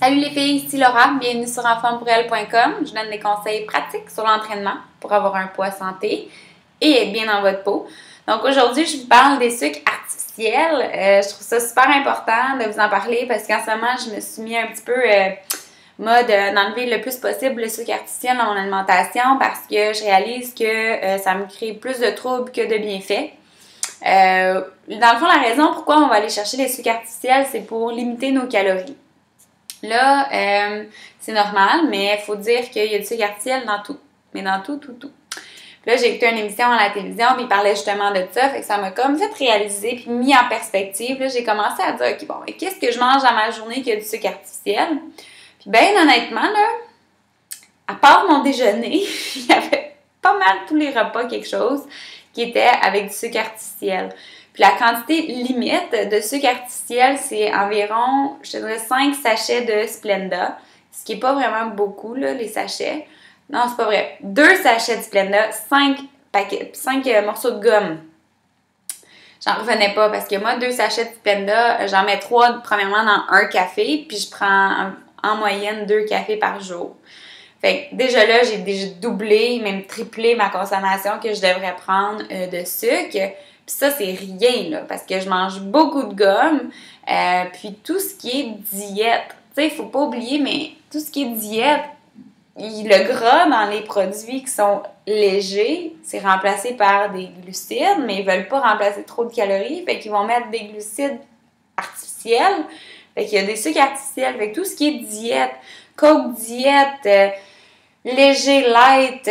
Salut les filles, ici Laura, bienvenue sur enformepourelle.com. Je donne des conseils pratiques sur l'entraînement pour avoir un poids santé et être bien dans votre peau. Donc aujourd'hui, je vous parle des sucres artificiels. Je trouve ça super important de vous en parler parce qu'en ce moment, je me suis mis un petit peu mode d'enlever le plus possible le sucre artificiel dans mon alimentation parce que je réalise que ça me crée plus de troubles que de bienfaits. Dans le fond, la raison pourquoi on va aller chercher les sucres artificiels, c'est pour limiter nos calories. Là, c'est normal, mais il faut dire qu'il y a du sucre artificiel dans tout. Mais dans tout. Puis là, j'ai écouté une émission à la télévision, puis il parlait justement de ça, fait que ça m'a comme fait réaliser, puis mis en perspective. Là, j'ai commencé à dire, OK, bon, mais qu'est-ce que je mange dans ma journée qui a du sucre artificiel? Puis bien honnêtement, là, à part mon déjeuner, il y avait pas mal tous les repas quelque chose qui était avec du sucre artificiel. Puis la quantité limite de sucre artificiel, c'est environ, je te dirais, 5 sachets de Splenda, ce qui n'est pas vraiment beaucoup, là, les sachets. Non, c'est pas vrai. 2 sachets de Splenda, 5 morceaux de gomme. J'en revenais pas parce que moi, 2 sachets de Splenda, j'en mets 3 premièrement dans un café, puis je prends en moyenne 2 cafés par jour. Fait que déjà là, j'ai déjà doublé, même triplé ma consommation que je devrais prendre de sucre. Puis ça, c'est rien, là, parce que je mange beaucoup de gomme. Puis tout ce qui est diète, tu sais, il faut pas oublier, mais tout ce qui est diète, le gras dans les produits qui sont légers, c'est remplacé par des glucides, mais ils veulent pas remplacer trop de calories, fait qu'ils vont mettre des glucides artificiels. Fait qu'il y a des sucres artificiels. Fait que tout ce qui est diète, Coke diète, léger, light,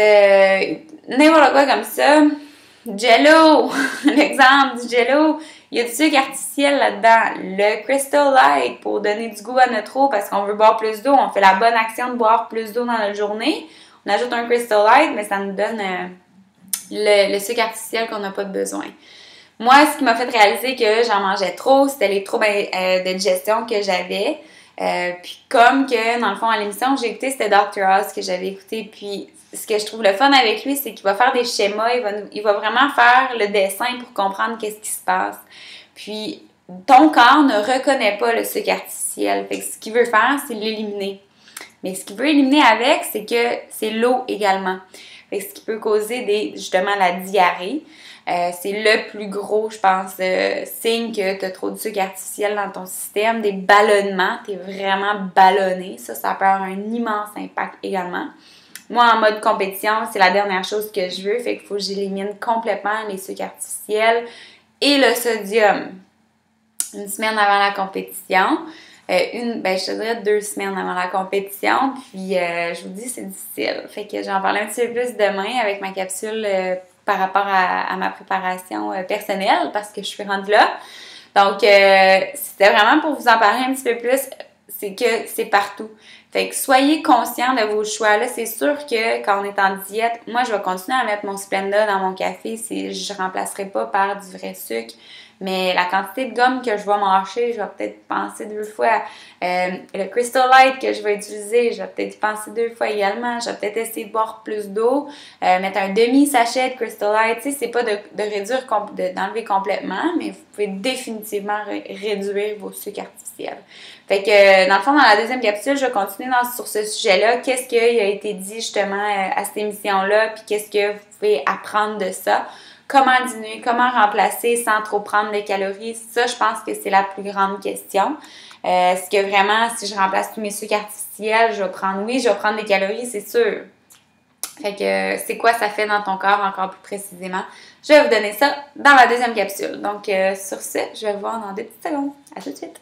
n'importe quoi comme ça. Jello, l'exemple du Jello, il y a du sucre artificiel là-dedans. Le Crystal Light pour donner du goût à notre eau parce qu'on veut boire plus d'eau. On fait la bonne action de boire plus d'eau dans notre journée. On ajoute un Crystal Light, mais ça nous donne le sucre artificiel qu'on n'a pas de besoin. Moi, ce qui m'a fait réaliser que j'en mangeais trop, c'était les troubles de digestion que j'avais. Puis comme que, dans le fond, à l'émission que j'ai écoutée, c'était Dr. Oz que j'avais écouté. Puis ce que je trouve le fun avec lui, c'est qu'il va faire des schémas. Il va vraiment faire le dessin pour comprendre qu'est-ce qui se passe. Puis ton corps ne reconnaît pas le sucre artificiel. Fait que ce qu'il veut faire, c'est l'éliminer. Mais ce qu'il veut éliminer avec, c'est que c'est l'eau également. Fait que ce qui peut causer justement la diarrhée. C'est le plus gros, je pense, signe que tu as trop de sucre artificiel dans ton système. Des ballonnements, tu es vraiment ballonné. Ça peut avoir un immense impact également. Moi, en mode compétition, c'est la dernière chose que je veux. Fait qu'il faut que j'élimine complètement les sucres artificiels et le sodium. Une semaine avant la compétition. Je te dirais 2 semaines avant la compétition. Puis, je vous dis, c'est difficile. Fait que j'en parle un petit peu plus demain avec ma capsule par rapport à ma préparation personnelle parce que je suis rendue là. Donc, c'était vraiment pour vous en parler un petit peu plus. C'est que c'est partout. Fait que soyez conscients de vos choix. Là, c'est sûr que quand on est en diète, moi, je vais continuer à mettre mon Splenda dans mon café. Je ne remplacerai pas par du vrai sucre. Mais la quantité de gomme que je vais mâcher, je vais peut-être penser 2 fois. Le Crystal Light que je vais utiliser, je vais peut-être y penser 2 fois également. Je vais peut-être essayer de boire plus d'eau. Mettre un demi-sachet de Crystal Light. Tu sais, c'est pas de réduire, d'enlever complètement, mais vous pouvez définitivement réduire vos sucres artificiels. Fait que, dans le fond, dans la deuxième capsule, je vais continuer sur ce sujet-là. Qu'est-ce qui a été dit justement à cette émission-là, puis qu'est-ce que vous pouvez apprendre de ça? Comment diminuer, comment remplacer sans trop prendre de calories? Ça, je pense que c'est la plus grande question. Est-ce que vraiment, si je remplace tous mes sucres artificiels, je vais prendre des calories, c'est sûr. Fait que c'est quoi ça fait dans ton corps encore plus précisément? Je vais vous donner ça dans la deuxième capsule. Donc, sur ce, je vais vous voir dans 2 petites secondes. À tout de suite!